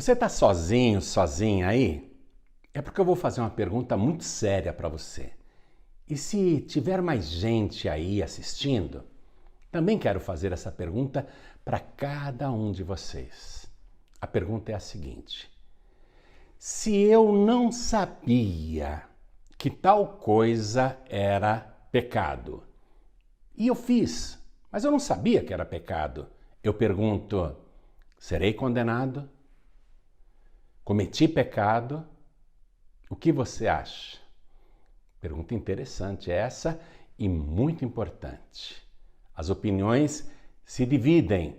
Você está sozinho, sozinha aí? É porque eu vou fazer uma pergunta muito séria para você. E se tiver mais gente aí assistindo, também quero fazer essa pergunta para cada um de vocês. A pergunta é a seguinte: se eu não sabia que tal coisa era pecado, e eu fiz, mas eu não sabia que era pecado, eu pergunto, serei condenado? Cometi pecado? O que você acha? Pergunta interessante essa e muito importante. As opiniões se dividem,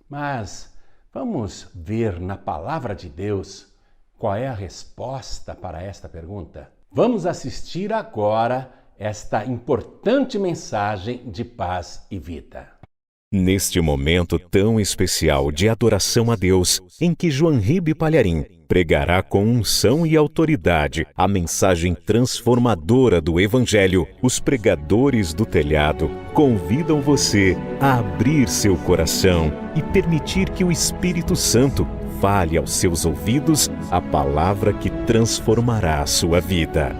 mas vamos ver na palavra de Deus qual é a resposta para esta pergunta. Vamos assistir agora esta importante mensagem de paz e vida. Neste momento tão especial de adoração a Deus, em que João Ribe Palharim pregará com unção e autoridade a mensagem transformadora do Evangelho, os pregadores do telhado convidam você a abrir seu coração e permitir que o Espírito Santo fale aos seus ouvidos a palavra que transformará a sua vida.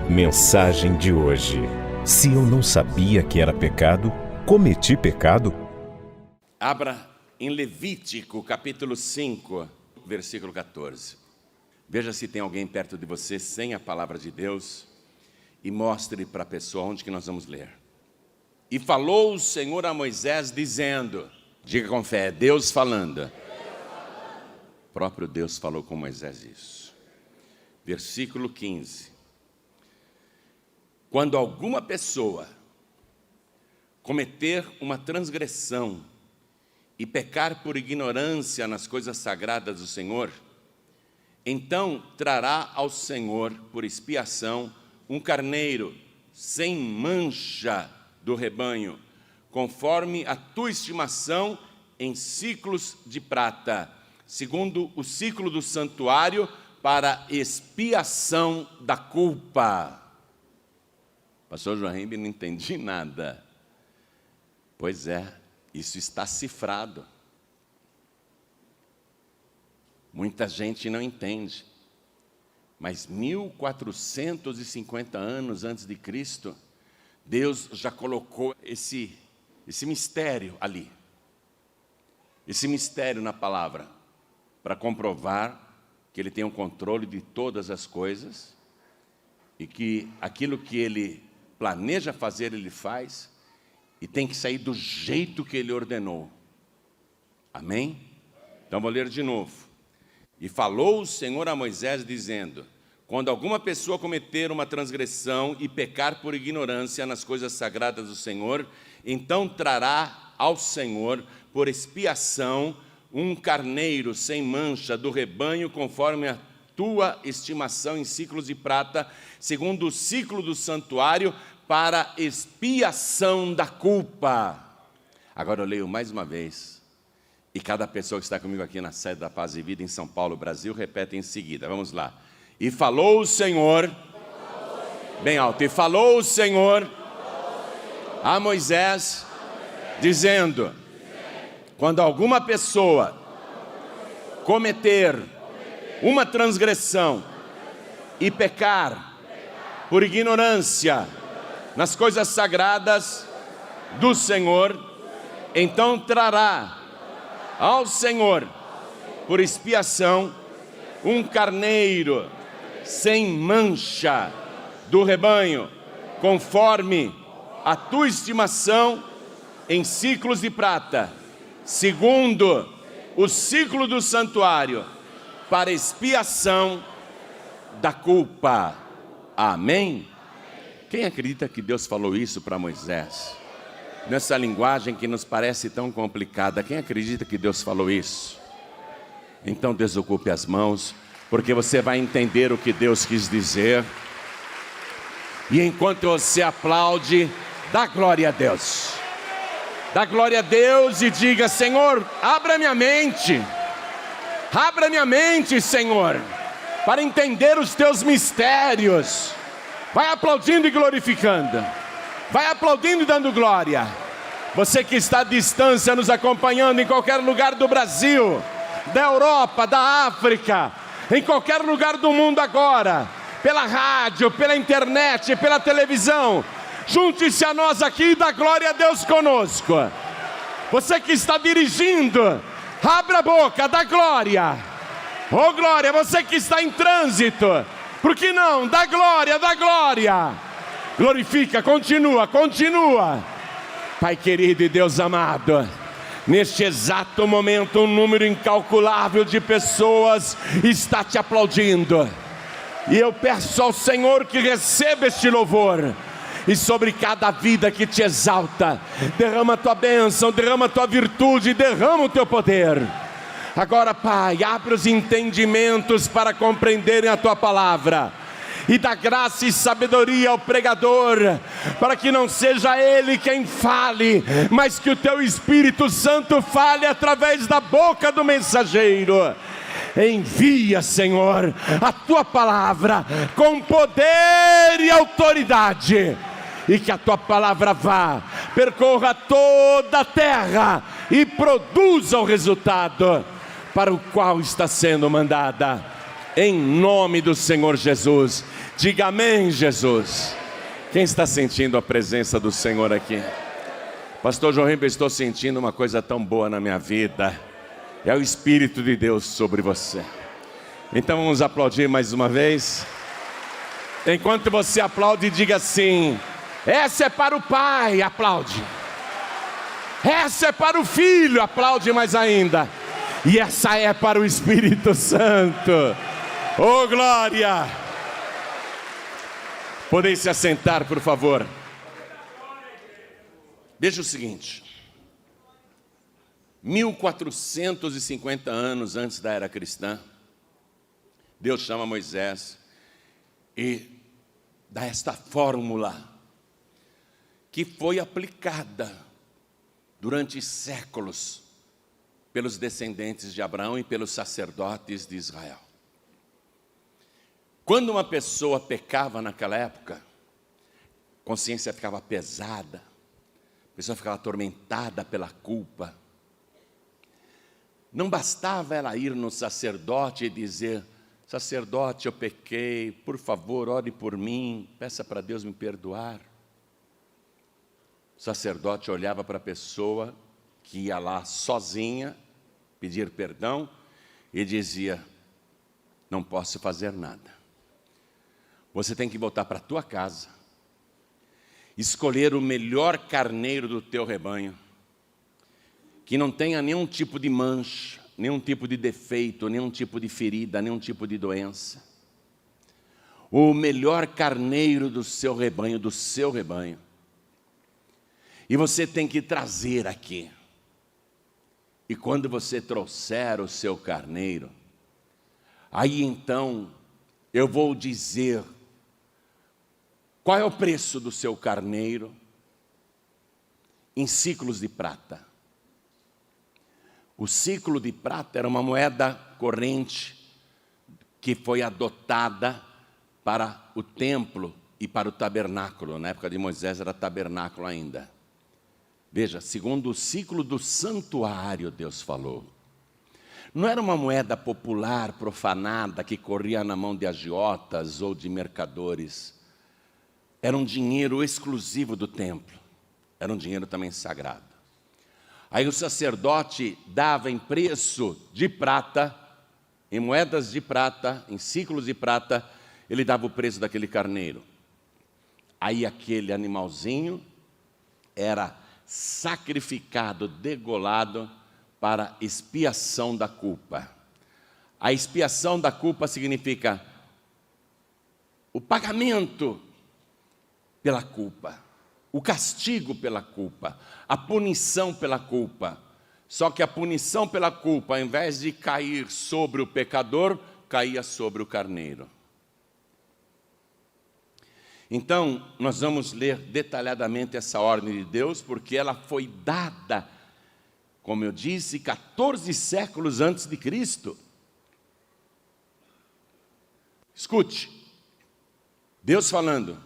Mensagem de hoje: se eu não sabia que era pecado, cometi pecado? Abra em Levítico, capítulo 5, versículo 14. Veja se tem alguém perto de você sem a palavra de Deus e mostre para a pessoa onde que nós vamos ler. E falou o Senhor a Moisés dizendo, diga com fé, Deus falando. O próprio Deus falou com Moisés isso. Versículo 15. Quando alguma pessoa cometer uma transgressão e pecar por ignorância nas coisas sagradas do Senhor, então trará ao Senhor por expiação um carneiro sem mancha do rebanho, conforme a tua estimação em ciclos de prata, segundo o ciclo do santuário, para expiação da culpa. Pastor João Ribe, não entendi nada. Pois é, isso está cifrado. Muita gente não entende. Mas 1450 anos antes de Cristo, Deus já colocou esse mistério ali. Esse mistério na palavra, para comprovar que Ele tem o controle de todas as coisas e que aquilo que Ele planeja fazer, Ele faz, e tem que sair do jeito que Ele ordenou. Amém? Então vou ler de novo. E falou o Senhor a Moisés dizendo, quando alguma pessoa cometer uma transgressão e pecar por ignorância nas coisas sagradas do Senhor, então trará ao Senhor por expiação um carneiro sem mancha do rebanho, conforme a tua estimação em ciclos de prata, segundo o ciclo do santuário, para expiação da culpa. Agora eu leio mais uma vez, e cada pessoa que está comigo aqui na sede da Paz e Vida em São Paulo, Brasil, repete em seguida. Vamos lá. E falou o Senhor, bem alto, e falou o Senhor a Moisés, dizendo, quando alguma pessoa cometer uma transgressão e pecar por ignorância nas coisas sagradas do Senhor, então trará ao Senhor por expiação um carneiro sem mancha do rebanho, conforme a tua estimação em ciclos de prata, segundo o ciclo do santuário, para expiação da culpa. Amém? Quem acredita que Deus falou isso para Moisés? Nessa linguagem que nos parece tão complicada, quem acredita que Deus falou isso? Então desocupe as mãos, porque você vai entender o que Deus quis dizer. E enquanto você aplaude, dá glória a Deus. Dá glória a Deus e diga, Senhor, abra minha mente, Senhor, para entender os teus mistérios. Vai aplaudindo e glorificando. Vai aplaudindo e dando glória. Você que está à distância nos acompanhando em qualquer lugar do Brasil, da Europa, da África, em qualquer lugar do mundo agora, pela rádio, pela internet, pela televisão, junte-se a nós aqui e dá glória a Deus conosco. Você que está dirigindo, abra a boca, dá glória. Oh glória, você que está em trânsito, por que não? Dá glória, dá glória. Glorifica, continua, continua. Pai querido e Deus amado, neste exato momento um número incalculável de pessoas está te aplaudindo. E eu peço ao Senhor que receba este louvor. E sobre cada vida que te exalta, derrama a tua bênção, derrama a tua virtude, derrama o teu poder. Agora, Pai, abre os entendimentos para compreenderem a tua palavra. E dá graça e sabedoria ao pregador, para que não seja ele quem fale, mas que o teu Espírito Santo fale através da boca do mensageiro. Envia, Senhor, a tua palavra com poder e autoridade, e que a tua palavra vá, percorra toda a terra e produza o resultado para o qual está sendo mandada, em nome do Senhor Jesus. Diga amém, Jesus. Quem está sentindo a presença do Senhor aqui? Pastor João Ribeiro, estou sentindo uma coisa tão boa na minha vida. É o Espírito de Deus sobre você. Então vamos aplaudir mais uma vez. Enquanto você aplaude, diga assim: essa é para o Pai, aplaude. Essa é para o Filho, aplaude mais ainda. E essa é para o Espírito Santo. Oh glória! Podem se assentar, por favor. Veja o seguinte: 1450 anos antes da era cristã, Deus chama Moisés e dá esta fórmula que foi aplicada durante séculos pelos descendentes de Abraão e pelos sacerdotes de Israel. Quando uma pessoa pecava naquela época, a consciência ficava pesada, a pessoa ficava atormentada pela culpa. Não bastava ela ir no sacerdote e dizer: sacerdote, eu pequei, por favor, ore por mim, peça para Deus me perdoar. O sacerdote olhava para a pessoa que ia lá sozinha pedir perdão e dizia: não posso fazer nada. Você tem que voltar para a tua casa, escolher o melhor carneiro do teu rebanho, que não tenha nenhum tipo de mancha, nenhum tipo de defeito, nenhum tipo de ferida, nenhum tipo de doença. O melhor carneiro do seu rebanho, E você tem que trazer aqui. E quando você trouxer o seu carneiro, aí então eu vou dizer qual é o preço do seu carneiro em ciclos de prata. O ciclo de prata era uma moeda corrente que foi adotada para o templo e para o tabernáculo. Na época de Moisés era tabernáculo ainda. Veja, segundo o ciclo do santuário, Deus falou. Não era uma moeda popular, profanada, que corria na mão de agiotas ou de mercadores. Era um dinheiro exclusivo do templo. Era um dinheiro também sagrado. Aí o sacerdote dava em preço de prata, em moedas de prata, em ciclos de prata, ele dava o preço daquele carneiro. Aí aquele animalzinho era sacrificado, degolado para expiação da culpa. A expiação da culpa significa o pagamento pela culpa, o castigo pela culpa, a punição pela culpa. Só que a punição pela culpa, ao invés de cair sobre o pecador, caía sobre o carneiro. Então, nós vamos ler detalhadamente essa ordem de Deus, porque ela foi dada, como eu disse, 14 séculos antes de Cristo. Escute, Deus falando: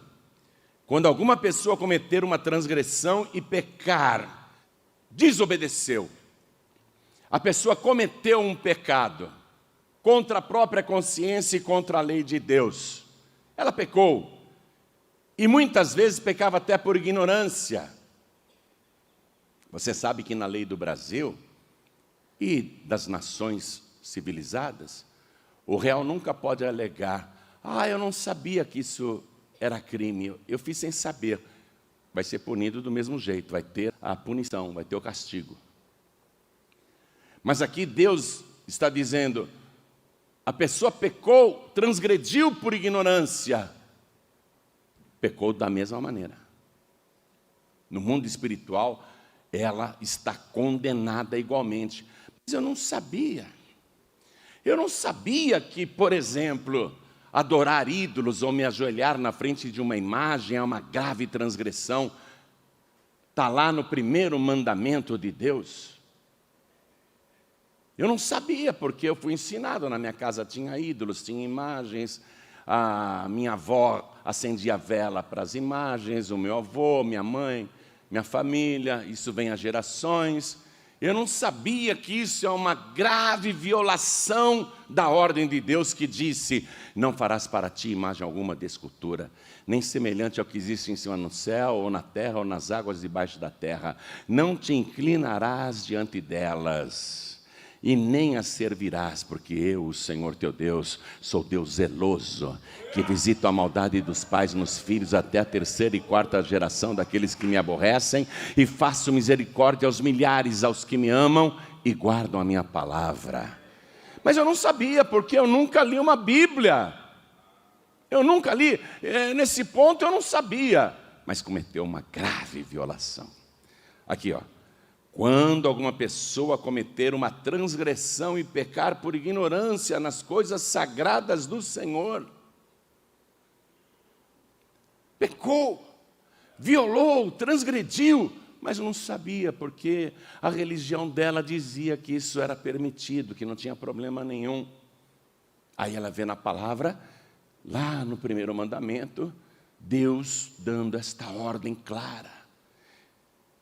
quando alguma pessoa cometer uma transgressão e pecar, desobedeceu, a pessoa cometeu um pecado contra a própria consciência e contra a lei de Deus. Ela pecou. E muitas vezes pecava até por ignorância. Você sabe que na lei do Brasil e das nações civilizadas, o réu nunca pode alegar: eu não sabia que isso era crime, eu fiz sem saber. Vai ser punido do mesmo jeito, vai ter a punição, vai ter o castigo. Mas aqui Deus está dizendo: a pessoa pecou, transgrediu por ignorância, pecou da mesma maneira. No mundo espiritual, ela está condenada igualmente. Mas eu não sabia. Eu não sabia que, por exemplo, adorar ídolos ou me ajoelhar na frente de uma imagem é uma grave transgressão. Está lá no primeiro mandamento de Deus. Eu não sabia, porque eu fui ensinado. Na minha casa tinha ídolos, tinha imagens. A minha avó acendia vela para as imagens, o meu avô, minha mãe, minha família, isso vem há gerações. Eu não sabia que isso é uma grave violação da ordem de Deus que disse: não farás para ti imagem alguma de escultura, nem semelhante ao que existe em cima no céu, ou na terra, ou nas águas debaixo da terra. Não te inclinarás diante delas, e nem as servirás, porque eu, o Senhor teu Deus, sou Deus zeloso, que visito a maldade dos pais nos filhos até a 3ª e 4ª geração daqueles que me aborrecem, e faço misericórdia aos milhares, aos que me amam e guardam a minha palavra. Mas eu não sabia, porque eu nunca li uma Bíblia. Eu nunca li, nesse ponto eu não sabia, mas cometeu uma grave violação. Aqui, ó. Quando alguma pessoa cometer uma transgressão e pecar por ignorância nas coisas sagradas do Senhor, pecou, violou, transgrediu, mas não sabia, porque a religião dela dizia que isso era permitido, que não tinha problema nenhum. Aí ela vê na palavra, lá no primeiro mandamento, Deus dando esta ordem clara.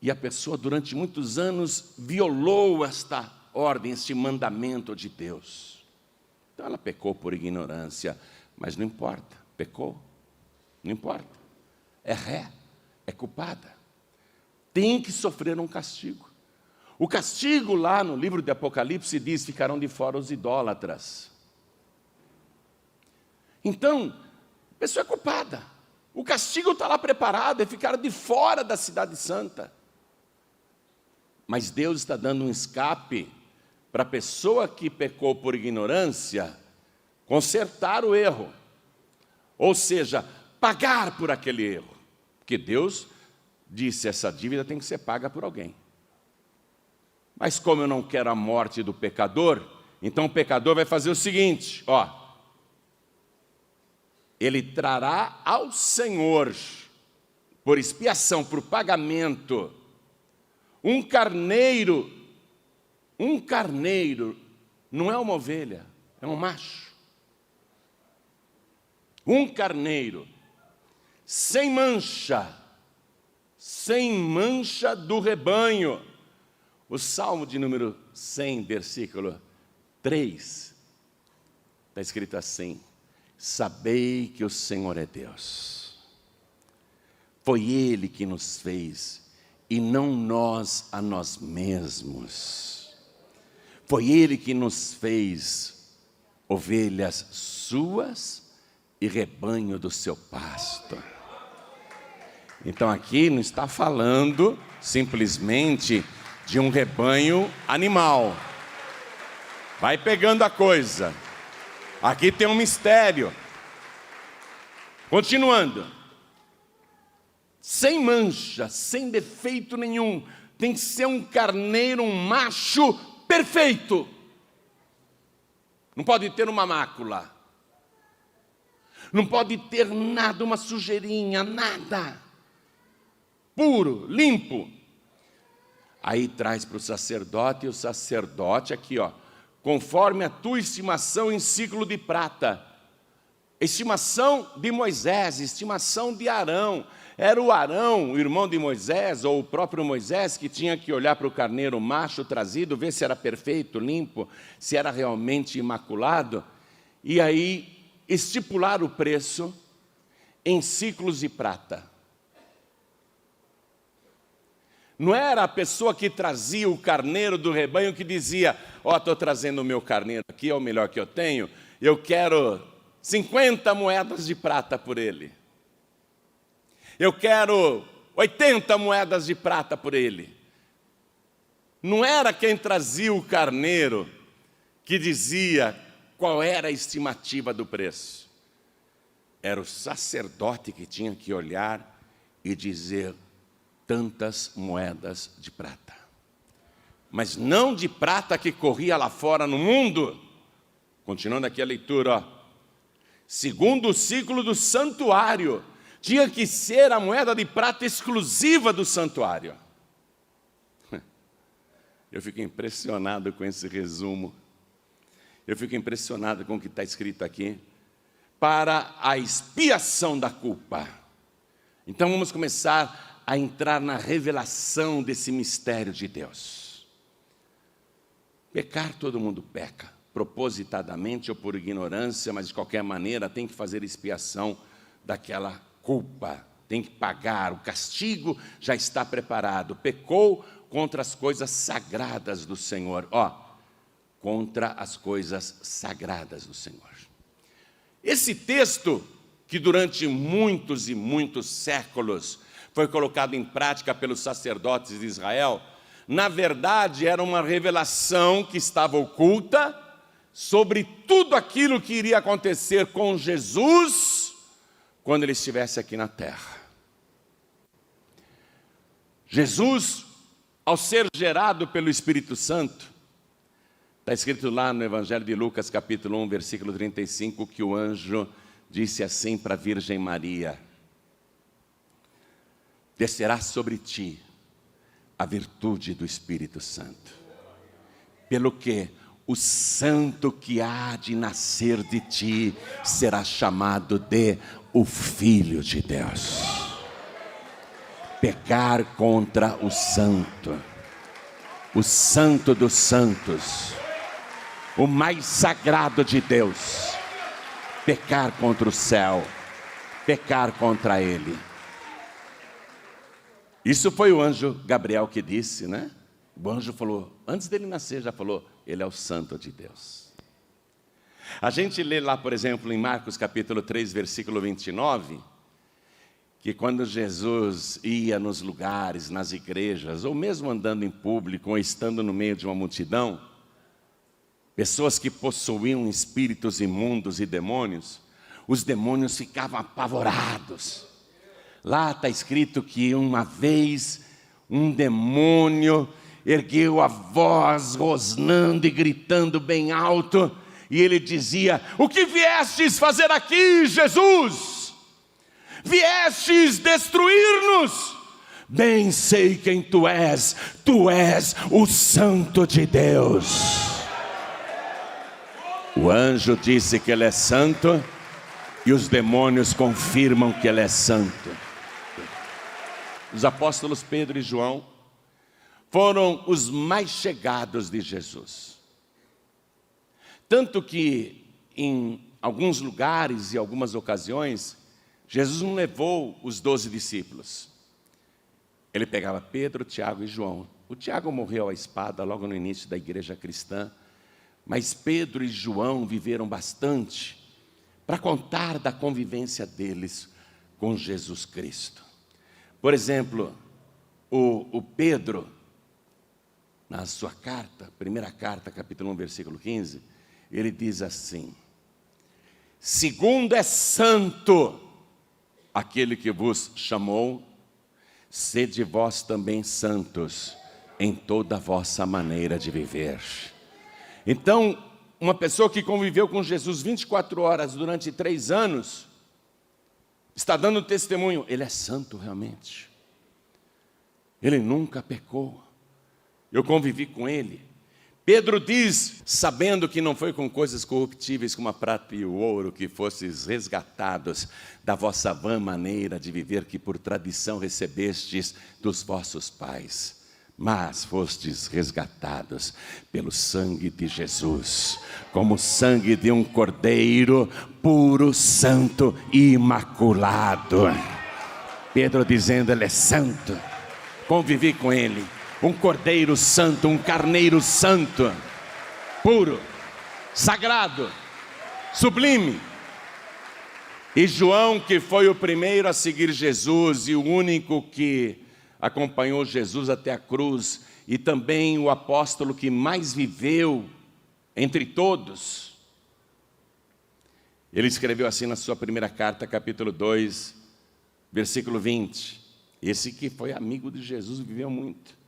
E a pessoa, durante muitos anos, violou esta ordem, este mandamento de Deus. Então ela pecou por ignorância, mas não importa, pecou, não importa. É ré, é culpada. Tem que sofrer um castigo. O castigo lá no livro de Apocalipse diz: ficarão de fora os idólatras. Então, a pessoa é culpada. O castigo está lá preparado, é ficar de fora da cidade santa. Mas Deus está dando um escape para a pessoa que pecou por ignorância consertar o erro. Ou seja, pagar por aquele erro. Porque Deus disse: essa dívida tem que ser paga por alguém. Mas como eu não quero a morte do pecador, então o pecador vai fazer o seguinte, ó. Ele trará ao Senhor, por expiação, por pagamento, um carneiro, não é uma ovelha, é um macho. Um carneiro, sem mancha do rebanho. O Salmo de número 100, versículo 3, está escrito assim: sabei que o Senhor é Deus. Foi Ele que nos fez, e não nós a nós mesmos. Foi Ele que nos fez ovelhas suas e rebanho do seu pasto. Então aqui não está falando simplesmente de um rebanho animal. Vai pegando a coisa. Aqui tem um mistério. Continuando. Sem mancha, sem defeito nenhum. Tem que ser um carneiro, um macho perfeito. Não pode ter uma mácula. Não pode ter nada, uma sujeirinha, nada. Puro, limpo. Aí traz para o sacerdote, e o sacerdote aqui, ó, conforme a tua estimação em ciclo de prata. estimação de Moisés, estimação de Arão. Era o Arão, o irmão de Moisés, ou o próprio Moisés, que tinha que olhar para o carneiro macho trazido, ver se era perfeito, limpo, se era realmente imaculado, e aí estipular o preço em ciclos de prata. Não era a pessoa que trazia o carneiro do rebanho que dizia: ó, estou trazendo o meu carneiro aqui, é o melhor que eu tenho, eu quero 50 moedas de prata por ele. Eu quero 80 moedas de prata por ele. Não era quem trazia o carneiro que dizia qual era a estimativa do preço. Era o sacerdote que tinha que olhar e dizer: tantas moedas de prata. Mas não de prata que corria lá fora no mundo. Continuando aqui a leitura, ó. Segundo o ciclo do santuário, tinha que ser a moeda de prata exclusiva do santuário. Eu fico impressionado com esse resumo. Eu fico impressionado com o que está escrito aqui. Para a expiação da culpa. Então vamos começar a entrar na revelação desse mistério de Deus. Pecar, todo mundo peca, propositadamente ou por ignorância, mas de qualquer maneira tem que fazer expiação daquela culpa, tem que pagar, o castigo já está preparado. Pecou contra as coisas sagradas do Senhor, contra as coisas sagradas do Senhor. Esse texto, que durante muitos e muitos séculos foi colocado em prática pelos sacerdotes de Israel, na verdade era uma revelação que estava oculta sobre tudo aquilo que iria acontecer com Jesus quando ele estivesse aqui na terra. Jesus, ao ser gerado pelo Espírito Santo, está escrito lá no Evangelho de Lucas, capítulo 1, versículo 35, que o anjo disse assim para a Virgem Maria: descerá sobre ti a virtude do Espírito Santo, pelo que o santo que há de nascer de ti será chamado de o Filho de Deus. Pecar contra o santo dos santos, o mais sagrado de Deus, pecar contra o céu, pecar contra ele. Isso foi o anjo Gabriel que disse, né? O anjo falou, antes dele nascer já falou, ele é o santo de Deus. A gente lê lá, por exemplo, em Marcos capítulo 3, versículo 29, que quando Jesus ia nos lugares, nas igrejas, ou mesmo andando em público, ou estando no meio de uma multidão, pessoas que possuíam espíritos imundos e demônios, os demônios ficavam apavorados. Lá está escrito que uma vez um demônio ergueu a voz, rosnando e gritando bem alto, e ele dizia: o que viestes fazer aqui, Jesus? Viestes destruir-nos? Bem sei quem tu és o Santo de Deus. O anjo disse que ele é santo, e os demônios confirmam que ele é santo. Os apóstolos Pedro e João foram os mais chegados de Jesus. Tanto que em alguns lugares e algumas ocasiões, Jesus não levou os 12 discípulos. Ele pegava Pedro, Tiago e João. O Tiago morreu à espada logo no início da igreja cristã, mas Pedro e João viveram bastante para contar da convivência deles com Jesus Cristo. Por exemplo, o Pedro, na sua carta, primeira carta, capítulo 1, versículo 15, ele diz assim: segundo é santo aquele que vos chamou, sede vós também santos em toda a vossa maneira de viver. Então, uma pessoa que conviveu com Jesus 24 horas durante 3 anos, está dando testemunho, ele é santo realmente. Ele nunca pecou. Eu convivi com ele. Pedro diz, sabendo que não foi com coisas corruptíveis como a prata e o ouro que fostes resgatados da vossa vã maneira de viver que por tradição recebestes dos vossos pais, mas fostes resgatados pelo sangue de Jesus, como o sangue de um cordeiro puro, santo e imaculado. Pedro dizendo, ele é santo, convivi com ele. Um cordeiro santo, um carneiro santo, puro, sagrado, sublime. E João, que foi o primeiro a seguir Jesus e o único que acompanhou Jesus até a cruz, e também o apóstolo que mais viveu entre todos, ele escreveu assim na sua primeira carta, capítulo 2, versículo 20. Esse que foi amigo de Jesus, viveu muito.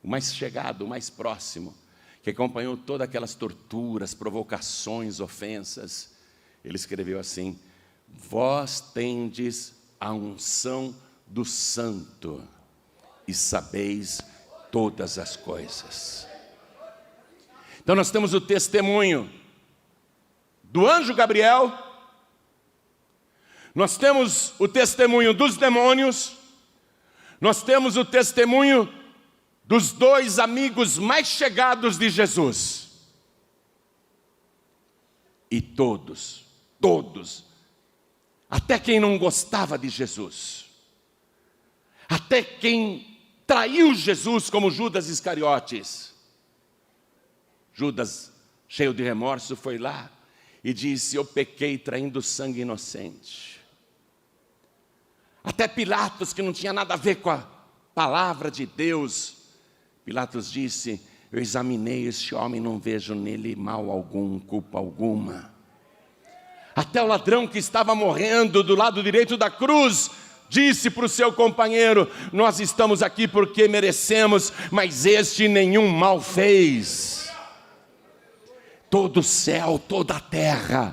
O mais chegado, o mais próximo, que acompanhou todas aquelas torturas, provocações, ofensas. Ele escreveu assim, vós tendes a unção do santo e sabeis todas as coisas. Então nós temos o testemunho do anjo Gabriel, nós temos o testemunho dos demônios, nós temos o testemunho dos dois amigos mais chegados de Jesus. E todos, até quem não gostava de Jesus, até quem traiu Jesus, como Judas Iscariotes. Judas, cheio de remorso, foi lá e disse, eu pequei traindo sangue inocente. Até Pilatos, que não tinha nada a ver com a palavra de Deus, Pilatos disse, eu examinei este homem, não vejo nele mal algum, culpa alguma. Até o ladrão que estava morrendo do lado direito da cruz, disse para o seu companheiro, nós estamos aqui porque merecemos, mas este nenhum mal fez. Todo o céu, toda a terra,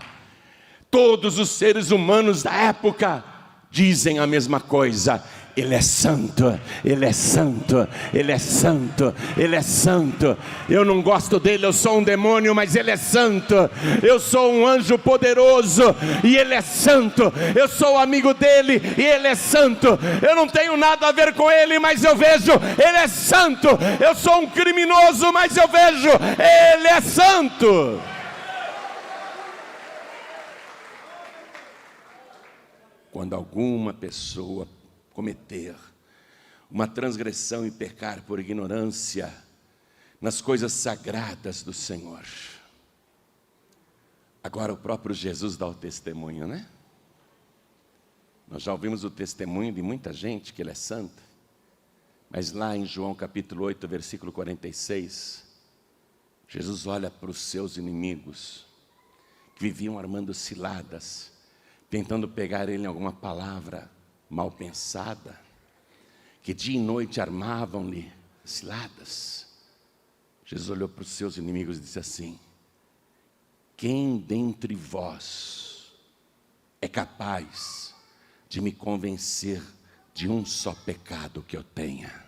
todos os seres humanos da época, dizem a mesma coisa, ele é santo, ele é santo, ele é santo, ele é santo. Eu não gosto dele, eu sou um demônio, mas ele é santo. Eu sou um anjo poderoso e ele é santo. Eu sou amigo dele e ele é santo. Eu não tenho nada a ver com ele, mas eu vejo, ele é santo. Eu sou um criminoso, mas eu vejo, ele é santo. Quando alguma pessoa cometer uma transgressão e pecar por ignorância nas coisas sagradas do Senhor. Agora o próprio Jesus dá o testemunho, né? Nós já ouvimos o testemunho de muita gente que ele é santo, mas lá em João capítulo 8, versículo 46, Jesus olha para os seus inimigos, que viviam armando ciladas, tentando pegar ele em alguma palavra mal pensada, que dia e noite armavam-lhe ciladas. Jesus olhou para os seus inimigos e disse assim, quem dentre vós é capaz de me convencer de um só pecado que eu tenha?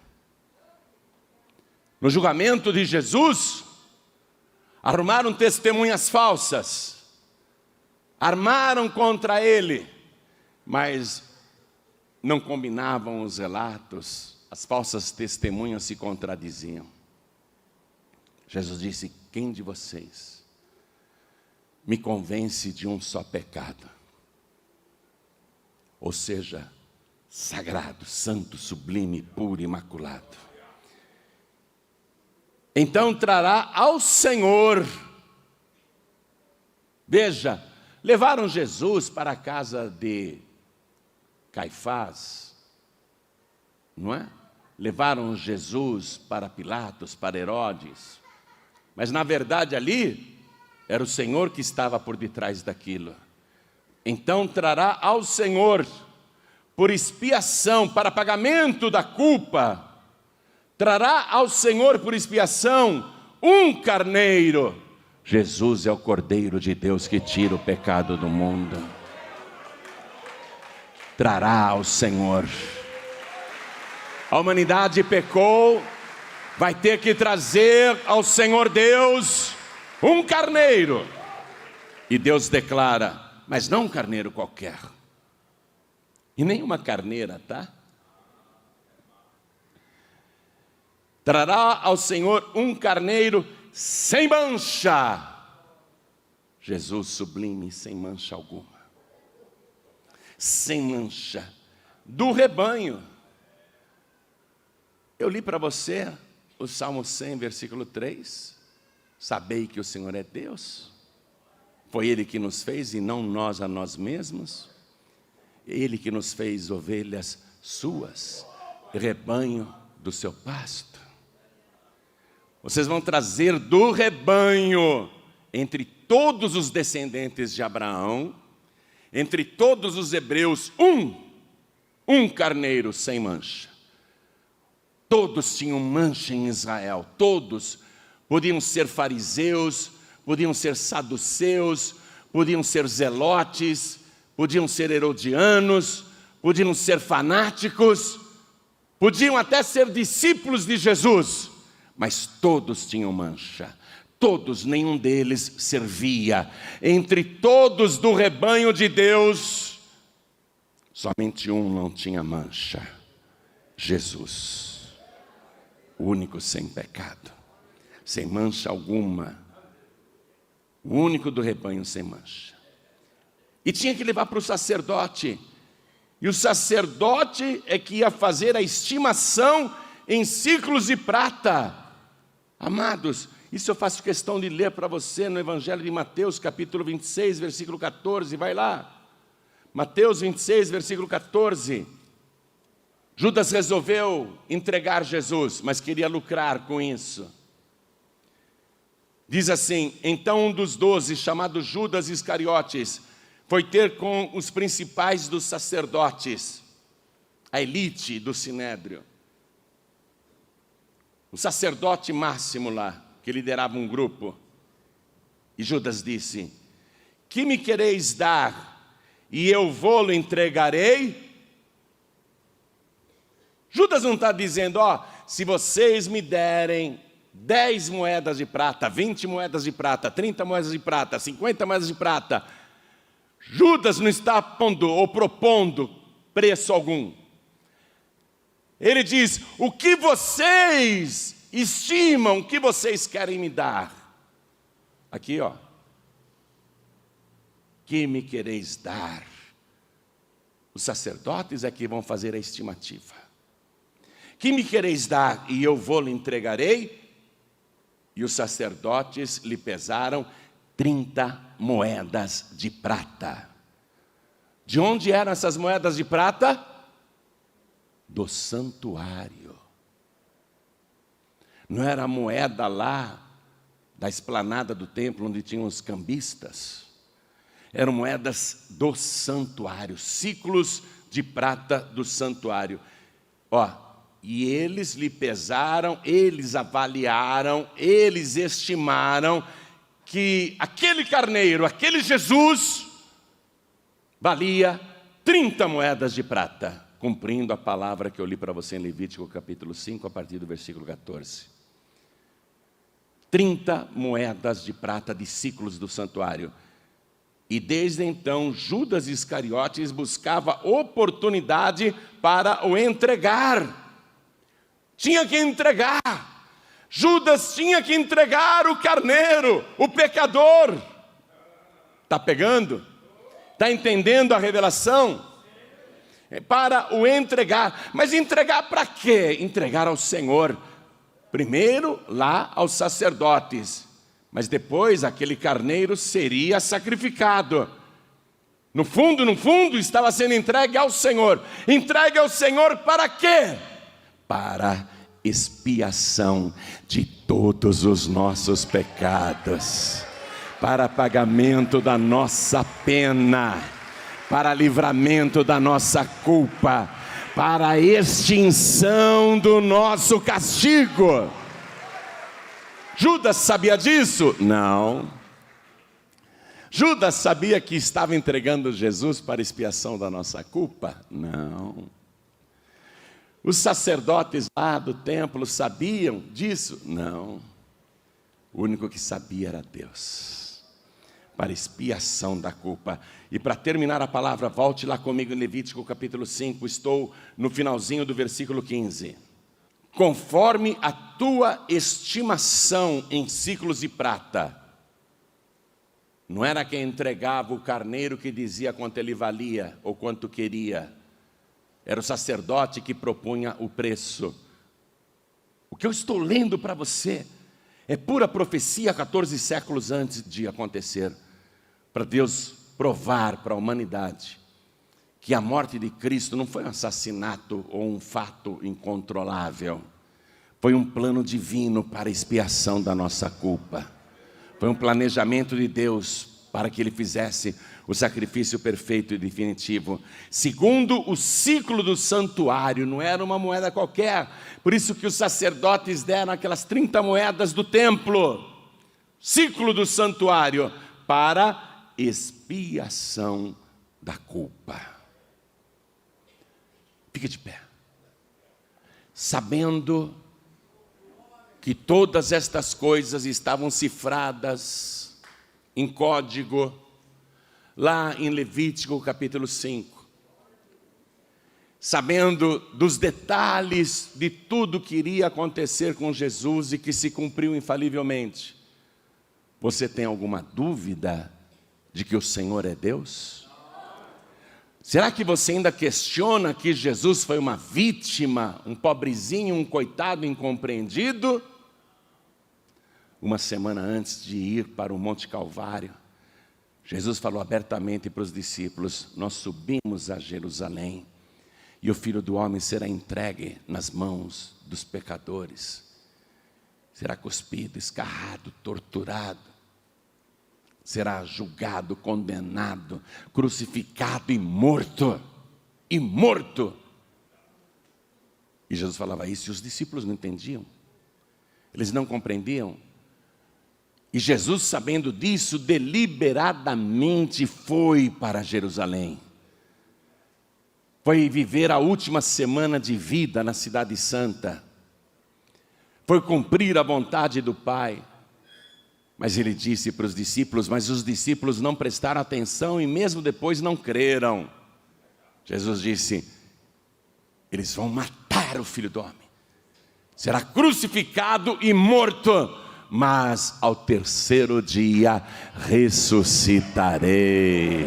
No julgamento de Jesus, armaram testemunhas falsas, armaram contra ele, mas não combinavam os relatos, as falsas testemunhas se contradiziam. Jesus disse, quem de vocês me convence de um só pecado? Ou seja, sagrado, santo, sublime, puro, imaculado. Então trará ao Senhor. Veja, levaram Jesus para a casa de Caifás, não é? Levaram Jesus para Pilatos, para Herodes, mas na verdade ali era o Senhor que estava por detrás daquilo. Então trará ao Senhor por expiação, para pagamento da culpa, trará ao Senhor por expiação um carneiro. Jesus é o Cordeiro de Deus que tira o pecado do mundo. Trará ao Senhor. A humanidade pecou, vai ter que trazer ao Senhor Deus um carneiro. E Deus declara, mas não um carneiro qualquer. E nem uma carneira, tá? Trará ao Senhor um carneiro sem mancha. Jesus sublime, sem mancha alguma. Sem mancha. Do rebanho. Eu li para você o Salmo 100, versículo 3. Sabei que o Senhor é Deus. Foi Ele que nos fez e não nós a nós mesmos. Ele que nos fez ovelhas suas, rebanho do seu pasto. Vocês vão trazer do rebanho, entre todos os descendentes de Abraão, entre todos os hebreus, um carneiro sem mancha. Todos tinham mancha em Israel, todos. Podiam ser fariseus, podiam ser saduceus, podiam ser zelotes, podiam ser herodianos, podiam ser fanáticos, podiam até ser discípulos de Jesus, mas todos tinham mancha, todos, nenhum deles servia. Entre todos do rebanho de Deus, somente um não tinha mancha, Jesus, o único sem pecado, sem mancha alguma, o único do rebanho sem mancha. E tinha que levar para o sacerdote, e o sacerdote é que ia fazer a estimação em ciclos de prata. Amados, isso eu faço questão de ler para você no Evangelho de Mateus, capítulo 26, versículo 14, vai lá. Mateus 26, versículo 14. Judas resolveu entregar Jesus, mas queria lucrar com isso. Diz assim, então um dos 12, chamado Judas Iscariotes, foi ter com os principais dos sacerdotes, a elite do Sinédrio. O sacerdote máximo lá, que liderava um grupo. E Judas disse, que me quereis dar, e eu vou-lo entregarei? Judas não está dizendo, se vocês me derem 10 moedas de prata, 20 moedas de prata, 30 moedas de prata, 50 moedas de prata. Judas não está pondo ou propondo preço algum. Ele diz, o que vocês estimam, o que vocês querem me dar? Aqui, que me quereis dar? Os sacerdotes é que vão fazer a estimativa. Que me quereis dar e eu vou-lhe entregarei? E os sacerdotes lhe pesaram 30 moedas de prata. De onde eram essas moedas de prata? Do santuário. Não era a moeda lá da esplanada do templo, onde tinham os cambistas. Eram moedas do santuário, ciclos de prata do santuário. E eles lhe pesaram, eles avaliaram, eles estimaram que aquele carneiro, aquele Jesus, valia 30 moedas de prata, cumprindo a palavra que eu li para você em Levítico capítulo 5, a partir do versículo 14. 30 moedas de prata de ciclos do santuário. E desde então, Judas Iscariotes buscava oportunidade para o entregar. Tinha que entregar. Judas tinha que entregar o carneiro, o pecador. Está pegando? Está entendendo a revelação? Para o entregar. Mas entregar para quê? Entregar ao Senhor. Primeiro lá aos sacerdotes. Mas depois aquele carneiro seria sacrificado. No fundo, estava sendo entregue ao Senhor. Entregue ao Senhor para quê? Para expiação de todos os nossos pecados, para pagamento da nossa pena, para livramento da nossa culpa, para extinção do nosso castigo. Judas sabia disso? Não. Judas sabia que estava entregando Jesus para expiação da nossa culpa? Não. Os sacerdotes lá do templo sabiam disso? Não. O único que sabia era Deus, para expiação da culpa. E para terminar a palavra, volte lá comigo em Levítico capítulo 5, estou no finalzinho do versículo 15. Conforme a tua estimação em ciclos de prata. Não era quem entregava o carneiro que dizia quanto ele valia ou quanto queria. Era o sacerdote que propunha o preço. O que eu estou lendo para você é pura profecia 14 séculos antes de acontecer. Para Deus provar para a humanidade que a morte de Cristo não foi um assassinato ou um fato incontrolável. Foi um plano divino para a expiação da nossa culpa. Foi um planejamento de Deus para que Ele fizesse o sacrifício perfeito e definitivo. Segundo o ciclo do santuário, não era uma moeda qualquer. Por isso que os sacerdotes deram aquelas 30 moedas do templo. Ciclo do santuário para expiação da culpa. Fique de pé. Sabendo que todas estas coisas estavam cifradas em código, lá em Levítico capítulo 5. Sabendo dos detalhes de tudo que iria acontecer com Jesus e que se cumpriu infalivelmente. Você tem alguma dúvida de que o Senhor é Deus? Será que você ainda questiona que Jesus foi uma vítima, um pobrezinho, um coitado incompreendido? Uma semana antes de ir para o Monte Calvário, Jesus falou abertamente para os discípulos: nós subimos a Jerusalém e o Filho do Homem será entregue nas mãos dos pecadores. Será cuspido, escarrado, torturado. Será julgado, condenado, crucificado e morto. E morto. E Jesus falava isso e os discípulos não entendiam. Eles não compreendiam. E Jesus, sabendo disso, deliberadamente foi para Jerusalém. Foi viver a última semana de vida na Cidade Santa. Foi cumprir a vontade do Pai. Mas ele disse para os discípulos, mas os discípulos não prestaram atenção e mesmo depois não creram. Jesus disse, eles vão matar o Filho do Homem. Será crucificado e morto, mas ao terceiro dia ressuscitarei.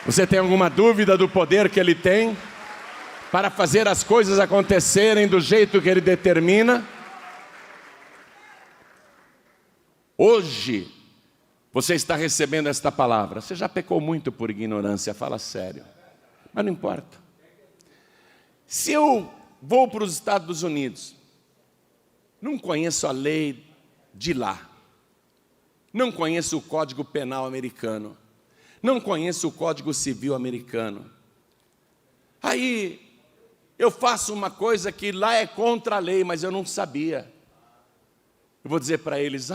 Você tem alguma dúvida do poder que Ele tem para fazer as coisas acontecerem do jeito que Ele determina? Hoje, você está recebendo esta palavra. Você já pecou muito por ignorância, fala sério. Mas não importa. Se eu vou para os Estados Unidos, não conheço a lei de lá, não conheço o Código Penal americano, não conheço o Código Civil americano, aí eu faço uma coisa que lá é contra a lei, mas eu não sabia. Eu vou dizer para eles,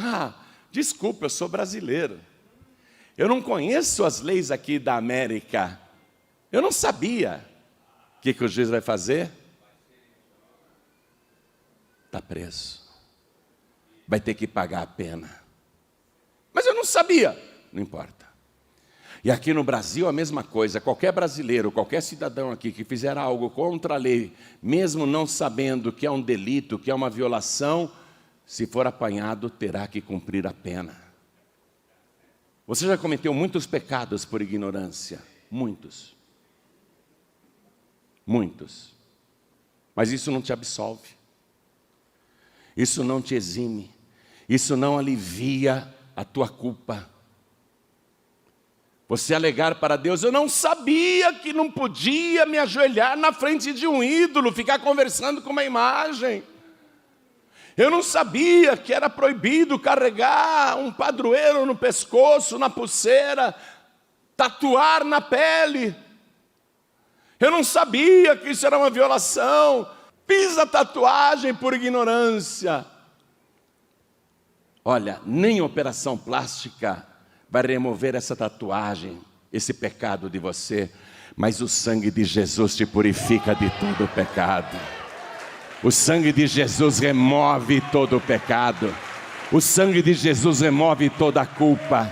desculpa, eu sou brasileiro. Eu não conheço as leis aqui da América. Eu não sabia. O que o juiz vai fazer? Está preso. Vai ter que pagar a pena. Mas eu não sabia. Não importa. E aqui no Brasil a mesma coisa, qualquer brasileiro, qualquer cidadão aqui que fizer algo contra a lei, mesmo não sabendo que é um delito, que é uma violação, se for apanhado, terá que cumprir a pena. Você já cometeu muitos pecados por ignorância, muitos. Muitos. Mas isso não te absolve. Isso não te exime. Isso não alivia a tua culpa. Você alegar para Deus, eu não sabia que não podia me ajoelhar na frente de um ídolo, ficar conversando com uma imagem. Eu não sabia que era proibido carregar um padroeiro no pescoço, na pulseira, tatuar na pele. Eu não sabia que isso era uma violação. Fiz a tatuagem por ignorância. Olha, nem operação plástica vai remover essa tatuagem. esse pecado de você, mas o sangue de Jesus te purifica de todo o pecado. O sangue de Jesus remove todo o pecado. O sangue de Jesus remove toda a culpa.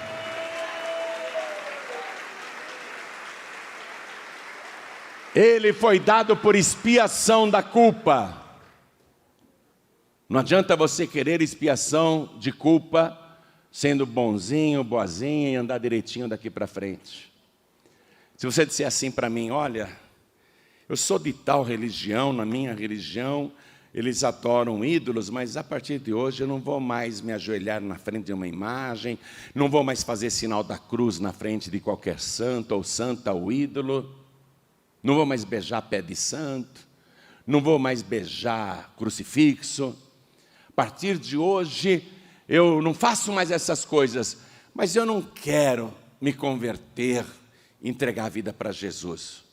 Ele foi dado por expiação da culpa. Não adianta você querer expiação de culpa sendo bonzinho, boazinha e andar direitinho daqui para frente. Se você disser assim para mim, olha, eu sou de tal religião, na minha religião eles adoram ídolos, mas a partir de hoje eu não vou mais me ajoelhar na frente de uma imagem, não vou mais fazer sinal da cruz na frente de qualquer santo ou santa ou ídolo, não vou mais beijar pé de santo, não vou mais beijar crucifixo. A partir de hoje eu não faço mais essas coisas, mas eu não quero me converter, entregar a vida para Jesus.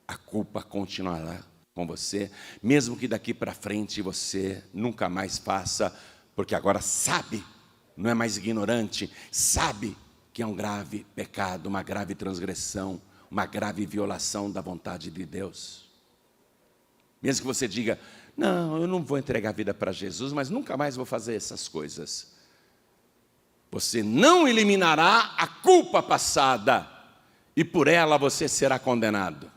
A culpa continuará com você, mesmo que daqui para frente você nunca mais faça, porque agora sabe, não é mais ignorante, sabe que é um grave pecado, uma grave transgressão, uma grave violação da vontade de Deus. Mesmo que você diga, não, eu não vou entregar a vida para Jesus, mas nunca mais vou fazer essas coisas. Você não eliminará a culpa passada, e por ela você será condenado.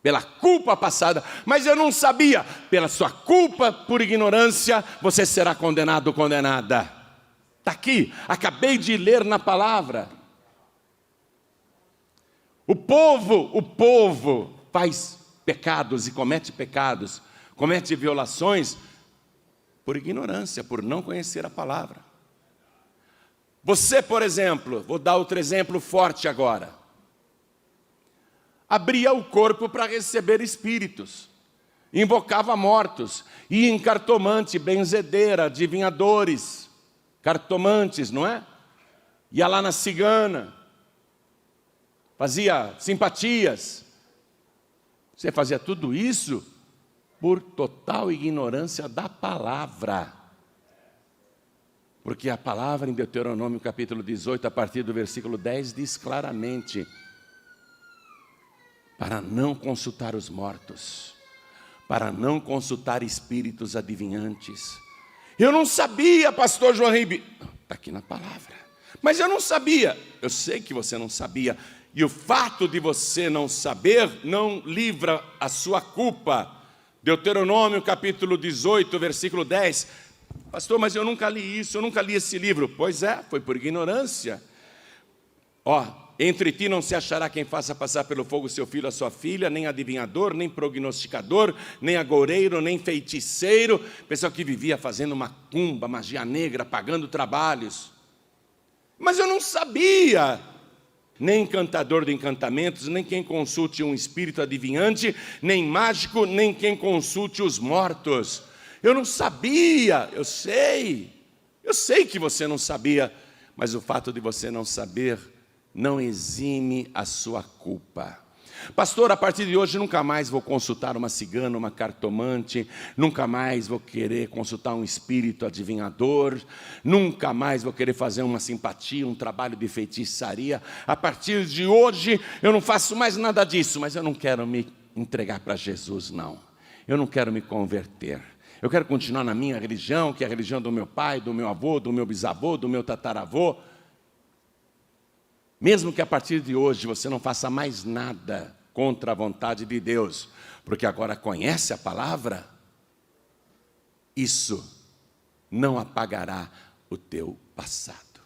Pela culpa passada, mas eu não sabia, pela sua culpa, por ignorância, você será condenado ou condenada. Está aqui, acabei de ler na palavra. O povo faz pecados e comete pecados, comete violações por ignorância, por não conhecer a palavra. Você, por exemplo, vou dar outro exemplo forte agora. Abria o corpo para receber espíritos, invocava mortos, ia em cartomante, benzedeira, adivinhadores, cartomantes, não é? Ia lá na cigana, fazia simpatias. Você fazia tudo isso por total ignorância da palavra. Porque a palavra em Deuteronômio capítulo 18, a partir do versículo 10, diz claramente: para não consultar os mortos, para não consultar espíritos adivinhantes. Eu não sabia, pastor João Ribe. Está aqui na palavra. Mas eu não sabia. Eu sei que você não sabia. E o fato de você não saber não livra a sua culpa. Deuteronômio capítulo 18, versículo 10. Pastor, mas eu nunca li isso, eu nunca li esse livro. Pois é, foi por ignorância. Entre ti não se achará quem faça passar pelo fogo seu filho ou sua filha, nem adivinhador, nem prognosticador, nem agoureiro, nem feiticeiro, pessoal que vivia fazendo macumba, magia negra, pagando trabalhos. Mas eu não sabia. Nem encantador de encantamentos, nem quem consulte um espírito adivinhante, nem mágico, nem quem consulte os mortos. Eu não sabia, eu sei que você não sabia, mas o fato de você não saber não exime a sua culpa. Pastor, a partir de hoje nunca mais vou consultar uma cigana, uma cartomante, nunca mais vou querer consultar um espírito adivinhador, nunca mais vou querer fazer uma simpatia, um trabalho de feitiçaria. A partir de hoje eu não faço mais nada disso, mas eu não quero me entregar para Jesus, não. Eu não quero me converter. Eu quero continuar na minha religião, que é a religião do meu pai, do meu avô, do meu bisavô, do meu tataravô. Mesmo que a partir de hoje você não faça mais nada contra a vontade de Deus, porque agora conhece a palavra, isso não apagará o teu passado.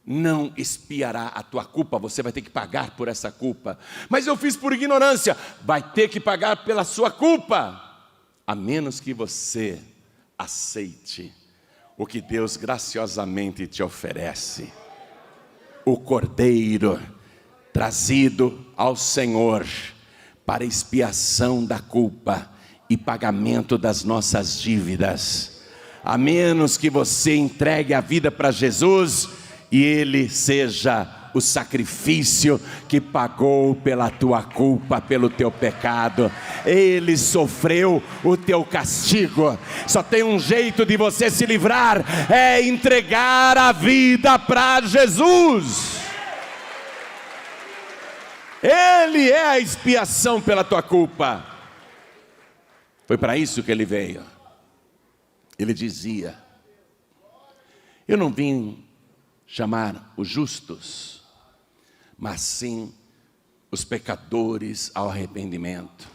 Não expiará a tua culpa, você vai ter que pagar por essa culpa. Mas eu fiz por ignorância, vai ter que pagar pela sua culpa. A menos que você aceite o que Deus graciosamente te oferece. O Cordeiro trazido ao Senhor para expiação da culpa e pagamento das nossas dívidas. A menos que você entregue a vida para Jesus e Ele seja o sacrifício que pagou pela tua culpa, pelo teu pecado. Ele sofreu o teu castigo. Só tem um jeito de você se livrar, é entregar a vida para Jesus. Ele é a expiação pela tua culpa. Foi para isso que ele veio. Ele dizia: eu não vim chamar os justos, mas sim os pecadores ao arrependimento.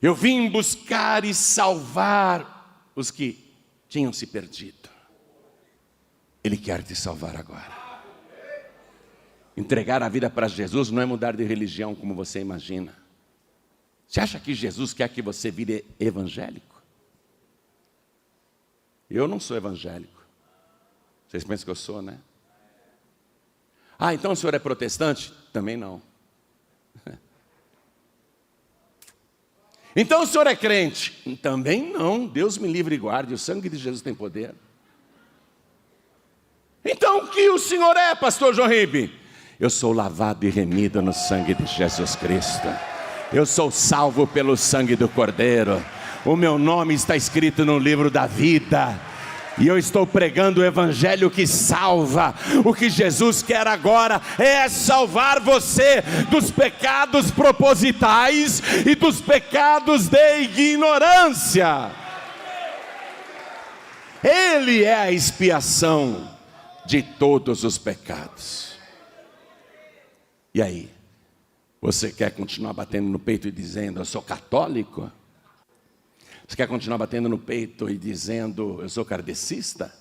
Eu vim buscar e salvar os que tinham se perdido. Ele quer te salvar agora. Entregar a vida para Jesus não é mudar de religião como você imagina. Você acha que Jesus quer que você vire evangélico? Eu não sou evangélico. Vocês pensam que eu sou, né? Ah, então o senhor é protestante? Também não. Então o senhor é crente? Também não. Deus me livre e guarde, o sangue de Jesus tem poder. Então o que o senhor é, pastor João Ribe? Eu sou lavado e remido no sangue de Jesus Cristo. Eu sou salvo pelo sangue do Cordeiro. O meu nome está escrito no livro da vida. E eu estou pregando o evangelho que salva. O que Jesus quer agora é salvar você dos pecados propositais e dos pecados de ignorância. Ele é a expiação de todos os pecados. E aí? Você quer continuar batendo no peito e dizendo: eu sou católico? Você quer continuar batendo no peito e dizendo: eu sou kardecista?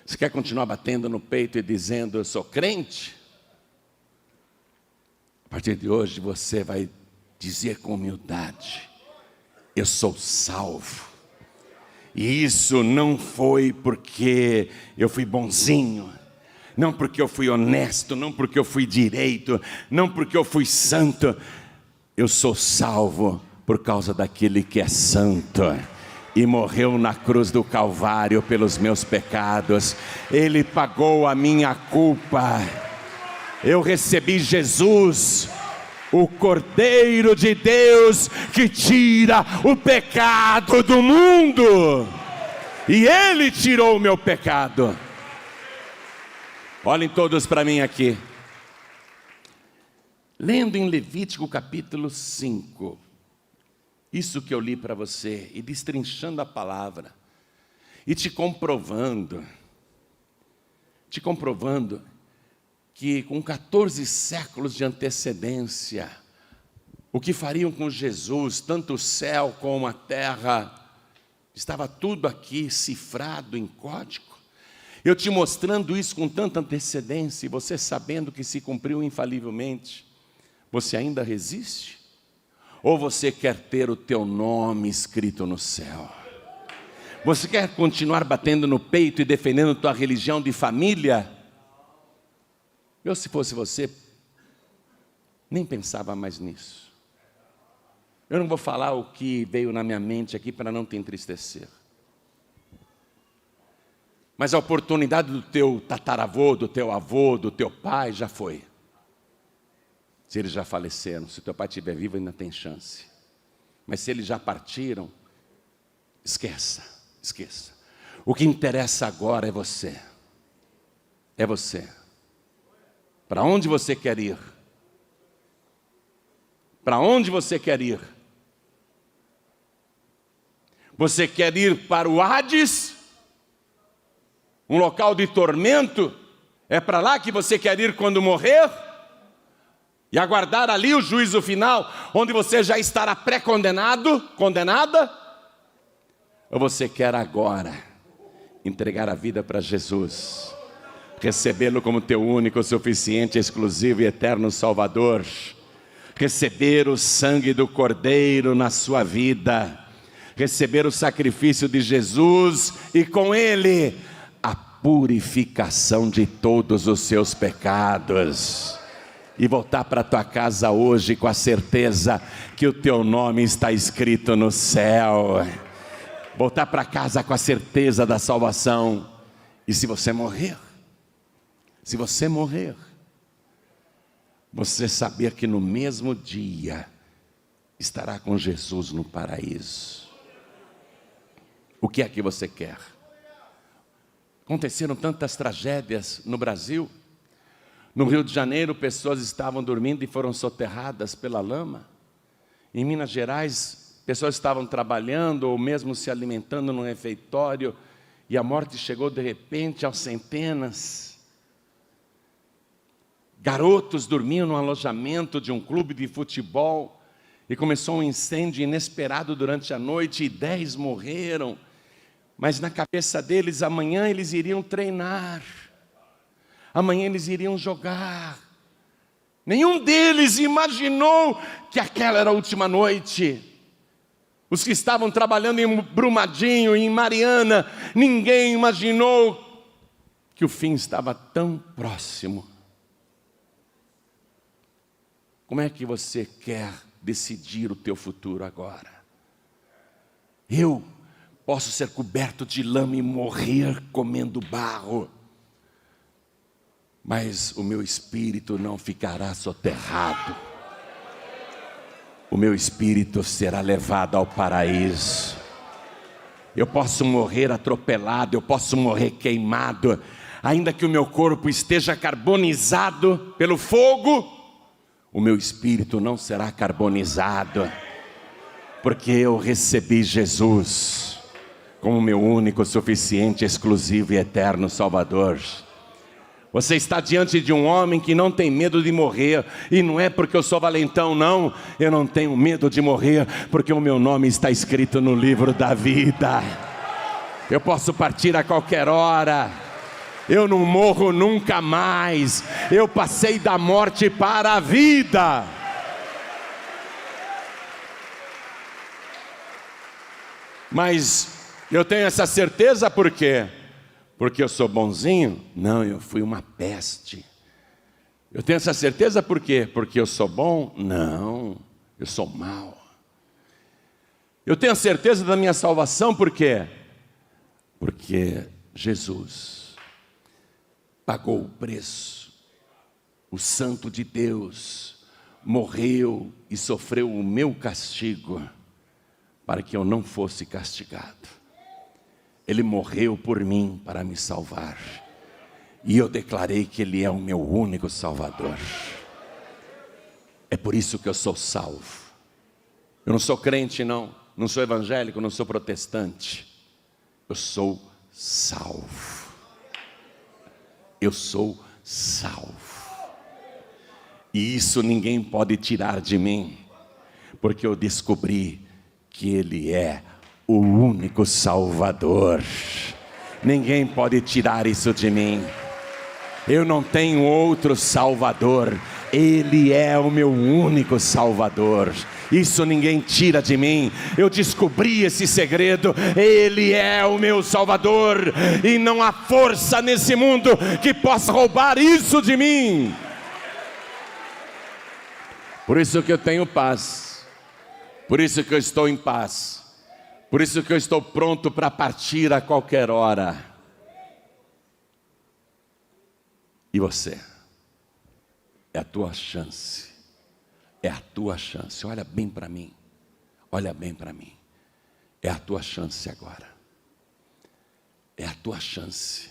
Você quer continuar batendo no peito e dizendo: eu sou crente? A partir de hoje você vai dizer com humildade: eu sou salvo. E isso não foi porque eu fui bonzinho, não porque eu fui honesto, não porque eu fui direito, não porque eu fui santo. Eu sou salvo por causa daquele que é santo e morreu na cruz do Calvário pelos meus pecados. Ele pagou a minha culpa. Eu recebi Jesus, o Cordeiro de Deus que tira o pecado do mundo. E Ele tirou o meu pecado. Olhem todos para mim aqui. Lendo em Levítico capítulo 5, isso que eu li para você, e destrinchando a palavra, e te comprovando que com 14 séculos de antecedência, o que fariam com Jesus, tanto o céu como a terra, estava tudo aqui cifrado em código. Eu te mostrando isso com tanta antecedência, e você sabendo que se cumpriu infalivelmente, você ainda resiste? Ou você quer ter o teu nome escrito no céu? Você quer continuar batendo no peito e defendendo tua religião de família? Eu, se fosse você, nem pensava mais nisso. Eu não vou falar o que veio na minha mente aqui para não te entristecer. Mas a oportunidade do teu tataravô, do teu avô, do teu pai já foi. Se eles já faleceram, se teu pai estiver vivo ainda tem chance. Mas se eles já partiram, esqueça. O que interessa agora é você. É você. Para onde você quer ir? Para onde você quer ir? Você quer ir para o Hades? Um local de tormento? É para lá que você quer ir quando morrer? E aguardar ali o juízo final, onde você já estará pré-condenado, condenada? Ou você quer agora entregar a vida para Jesus, recebê-lo como teu único, suficiente, exclusivo e eterno Salvador, receber o sangue do Cordeiro na sua vida, receber o sacrifício de Jesus e com ele a purificação de todos os seus pecados, e voltar para tua casa hoje com a certeza que o teu nome está escrito no céu. Voltar para casa com a certeza da salvação. E se você morrer, você saber que no mesmo dia estará com Jesus no paraíso. O que é que você quer? Aconteceram tantas tragédias no Brasil. No Rio de Janeiro, pessoas estavam dormindo e foram soterradas pela lama. Em Minas Gerais, pessoas estavam trabalhando ou mesmo se alimentando no refeitório e a morte chegou de repente aos centenas. Garotos dormiam no alojamento de um clube de futebol e começou um incêndio inesperado durante a noite e 10 morreram. Mas na cabeça deles, amanhã eles iriam treinar. Amanhã eles iriam jogar. Nenhum deles imaginou que aquela era a última noite. Os que estavam trabalhando em Brumadinho, em Mariana, ninguém imaginou que o fim estava tão próximo. Como é que você quer decidir o teu futuro agora? Eu posso ser coberto de lama e morrer comendo barro, mas o meu espírito não ficará soterrado. O meu espírito será levado ao paraíso. Eu posso morrer atropelado, eu posso morrer queimado, ainda que o meu corpo esteja carbonizado pelo fogo, o meu espírito não será carbonizado, porque eu recebi Jesus como meu único, suficiente, exclusivo e eterno Salvador. Você está diante de um homem que não tem medo de morrer, e não é porque eu sou valentão, não. Eu não tenho medo de morrer, porque o meu nome está escrito no livro da vida. Eu posso partir a qualquer hora. Eu não morro nunca mais. Eu passei da morte para a vida. Mas eu tenho essa certeza por quê? Porque eu sou bonzinho? Não, eu fui uma peste. Eu tenho essa certeza por quê? Porque eu sou bom? Não, eu sou mau. Eu tenho a certeza da minha salvação por quê? Porque Jesus pagou o preço. O Santo de Deus morreu e sofreu o meu castigo para que eu não fosse castigado. Ele morreu por mim para me salvar. E eu declarei que Ele é o meu único Salvador. É por isso que eu sou salvo. Eu não sou crente, não. Não sou evangélico, não sou protestante. Eu sou salvo. Eu sou salvo. E isso ninguém pode tirar de mim. Porque eu descobri que Ele é o único Salvador. Ninguém pode tirar isso de mim. Eu não tenho outro Salvador. Ele é o meu único Salvador. Isso ninguém tira de mim. Eu descobri esse segredo. Ele é o meu Salvador. E não há força nesse mundo que possa roubar isso de mim. Por isso que eu tenho paz. Por isso que eu estou em paz. Por isso que eu estou pronto para partir a qualquer hora. E você? É a tua chance. É a tua chance. Olha bem para mim. Olha bem para mim. É a tua chance agora. É a tua chance.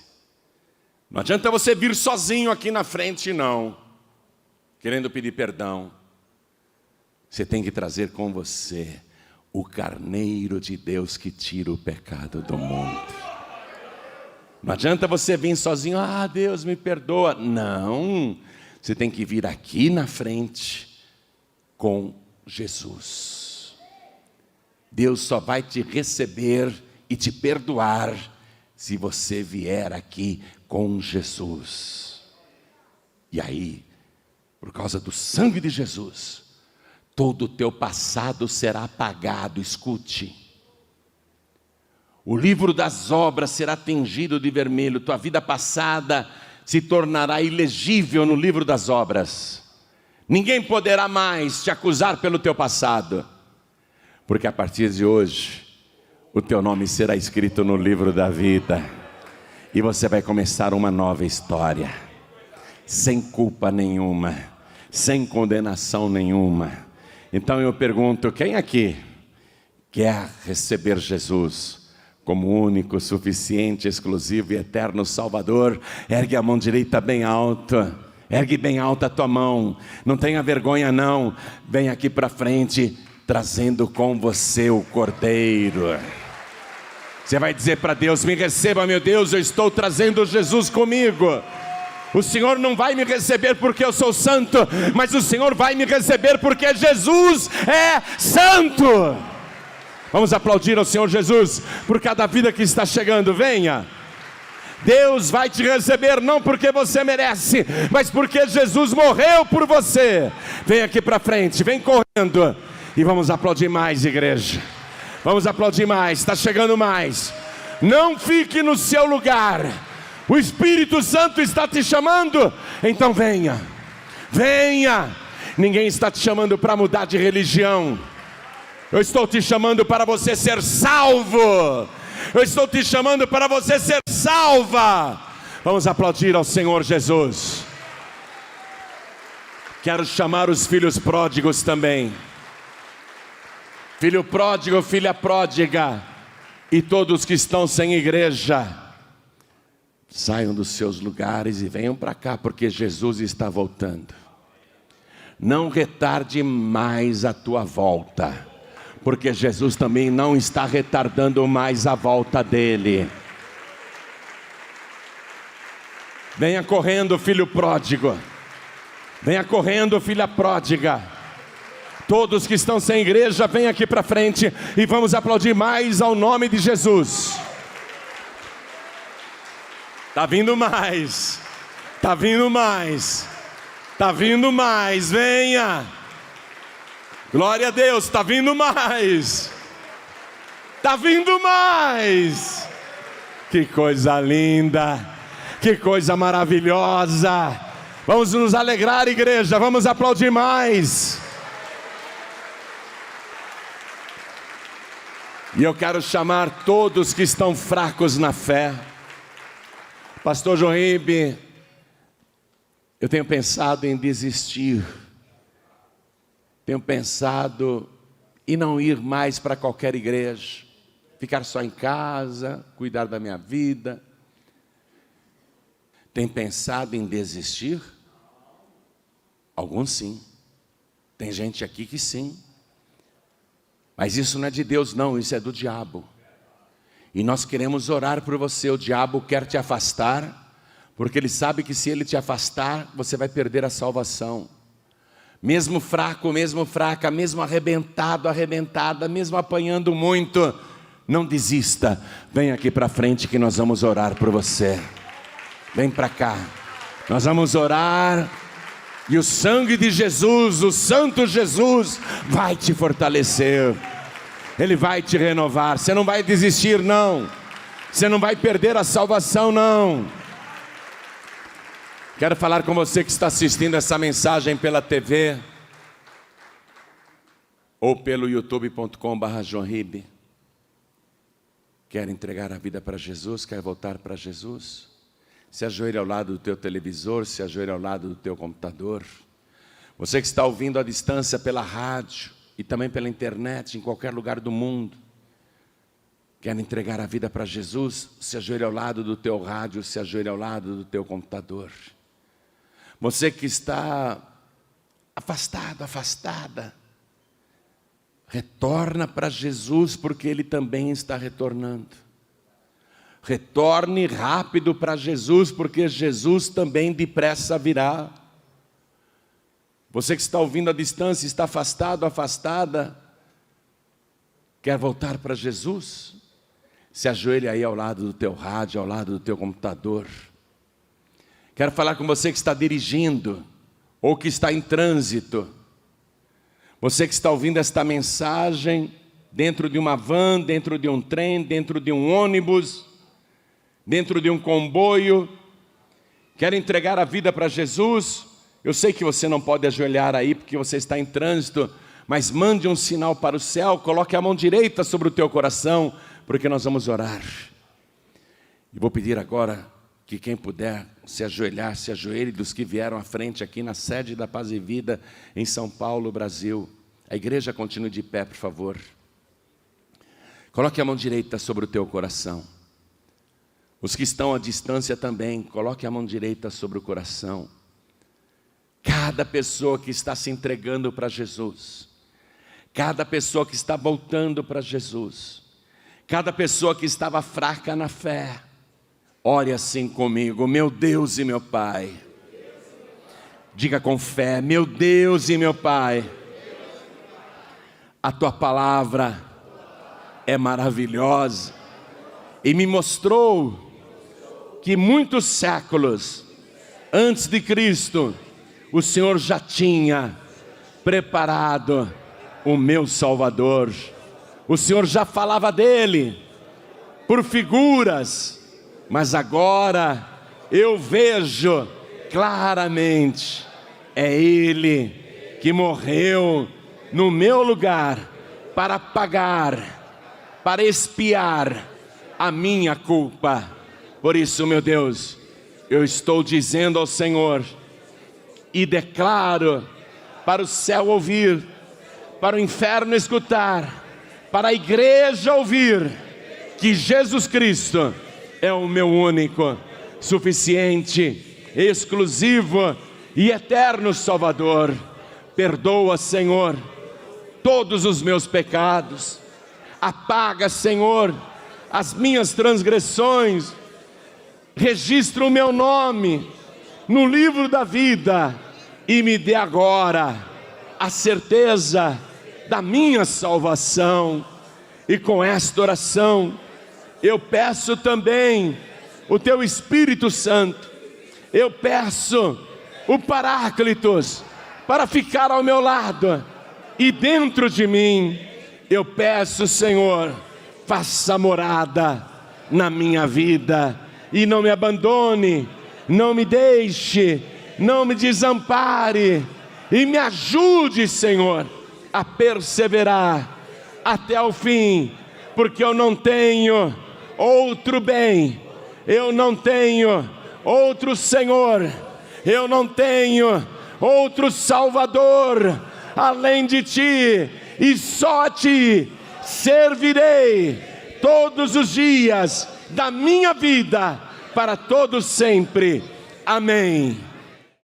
Não adianta você vir sozinho aqui na frente, não. Querendo pedir perdão. Você tem que trazer com você o Carneiro de Deus que tira o pecado do mundo. Não adianta você vir sozinho, Deus me perdoa. Não, você tem que vir aqui na frente com Jesus. Deus só vai te receber e te perdoar se você vier aqui com Jesus. E aí, por causa do sangue de Jesus, todo o teu passado será apagado. Escute. O livro das obras será tingido de vermelho. Tua vida passada se tornará ilegível no livro das obras. Ninguém poderá mais te acusar pelo teu passado. Porque a partir de hoje, o teu nome será escrito no livro da vida. E você vai começar uma nova história. Sem culpa nenhuma. Sem condenação nenhuma. Então eu pergunto, quem aqui quer receber Jesus como único, suficiente, exclusivo e eterno Salvador? Ergue a mão direita bem alta. Ergue bem alta a tua mão, não tenha vergonha não. Vem aqui para frente, trazendo com você o Cordeiro. Você vai dizer para Deus: me receba, meu Deus, eu estou trazendo Jesus comigo. O Senhor não vai me receber porque eu sou santo, mas o Senhor vai me receber porque Jesus é santo. Vamos aplaudir ao Senhor Jesus por cada vida que está chegando. Venha. Deus vai te receber não porque você merece, mas porque Jesus morreu por você. Vem aqui para frente, vem correndo. E vamos aplaudir mais, igreja. Vamos aplaudir mais, está chegando mais. Não fique no seu lugar. O Espírito Santo está te chamando. Então venha, venha. Ninguém está te chamando para mudar de religião. Eu estou te chamando para você ser salvo. Eu estou te chamando para você ser salva. Vamos aplaudir ao Senhor Jesus. Quero chamar os filhos pródigos também. Filho pródigo, filha pródiga, e todos que estão sem igreja, saiam dos seus lugares e venham para cá, porque Jesus está voltando. Não retarde mais a tua volta, porque Jesus também não está retardando mais a volta dele. Venha correndo, filho pródigo. Venha correndo, filha pródiga. Todos que estão sem igreja, venham aqui para frente e vamos aplaudir mais ao nome de Jesus. Está vindo mais. Está vindo mais. Está vindo mais. Venha. Glória a Deus, está vindo mais. Está vindo mais. Que coisa linda. Que coisa maravilhosa. Vamos nos alegrar, igreja. Vamos aplaudir mais. E eu quero chamar todos que estão fracos na fé. Pastor João Ribe, eu tenho pensado em desistir. Tenho pensado em não ir mais para qualquer igreja. Ficar só em casa, cuidar da minha vida. Tem pensado em desistir? Alguns sim. Tem gente aqui que sim. Mas isso não é de Deus não, isso é do diabo. E nós queremos orar por você. O diabo quer te afastar, porque ele sabe que se ele te afastar, você vai perder a salvação. Mesmo fraco, mesmo fraca, mesmo arrebentado, arrebentada, mesmo apanhando muito, não desista. Vem aqui para frente que nós vamos orar por você. Vem para cá. Nós vamos orar. E o sangue de Jesus, o santo Jesus, vai te fortalecer. Ele vai te renovar. Você não vai desistir não. Você não vai perder a salvação não. Quero falar com você que está assistindo essa mensagem pela TV ou pelo youtube.com/joãoribe. Quer entregar a vida para Jesus? Quer voltar para Jesus? Se ajoelhe ao lado do teu televisor, se ajoelhe ao lado do teu computador. Você que está ouvindo à distância pela rádio e também pela internet, em qualquer lugar do mundo, quer entregar a vida para Jesus? Se ajoelhe ao lado do teu rádio, se ajoelhe ao lado do teu computador. Você que está afastado, afastada, retorna para Jesus, porque Ele também está retornando. Retorne rápido para Jesus, porque Jesus também depressa virá. Você que está ouvindo à distância, está afastado, afastada, quer voltar para Jesus? Se ajoelhe aí ao lado do teu rádio, ao lado do teu computador. Quero falar com você que está dirigindo, ou que está em trânsito. Você que está ouvindo esta mensagem, dentro de uma van, dentro de um trem, dentro de um ônibus, dentro de um comboio, quer entregar a vida para Jesus? Eu sei que você não pode ajoelhar aí porque você está em trânsito, mas mande um sinal para o céu, coloque a mão direita sobre o teu coração, porque nós vamos orar. E vou pedir agora que quem puder se ajoelhar, se ajoelhe, dos que vieram à frente aqui na sede da Paz e Vida em São Paulo, Brasil. A igreja continue de pé, por favor. Coloque a mão direita sobre o teu coração. Os que estão à distância também, coloque a mão direita sobre o coração. cada pessoa que está se entregando para Jesus, cada pessoa que está voltando para Jesus, cada pessoa que estava fraca na fé, ore assim comigo: meu Deus e meu Pai. Diga com fé: meu Deus e meu Pai, a tua palavra é maravilhosa e me mostrou que muitos séculos antes de Cristo, o Senhor já tinha preparado o meu Salvador. O Senhor já falava dele por figuras, mas agora eu vejo claramente, é Ele que morreu no meu lugar para pagar, para expiar a minha culpa. Por isso, meu Deus, eu estou dizendo ao Senhor e declaro para o céu ouvir, para o inferno escutar, para a igreja ouvir, que Jesus Cristo é o meu único, suficiente, exclusivo e eterno Salvador. Perdoa, Senhor, todos os meus pecados, apaga, Senhor, as minhas transgressões, registra o meu nome no livro da vida e me dê agora a certeza da minha salvação. E com esta oração eu peço também o teu Espírito Santo, eu peço o Paráclitos para ficar ao meu lado e dentro de mim. Eu peço, Senhor, faça morada na minha vida e não me abandone, não me deixe, não me desampare e me ajude, Senhor, a perseverar até o fim, porque eu não tenho outro bem, eu não tenho outro Senhor, eu não tenho outro Salvador além de Ti, e só a Ti servirei todos os dias da minha vida, para todos sempre. Amém.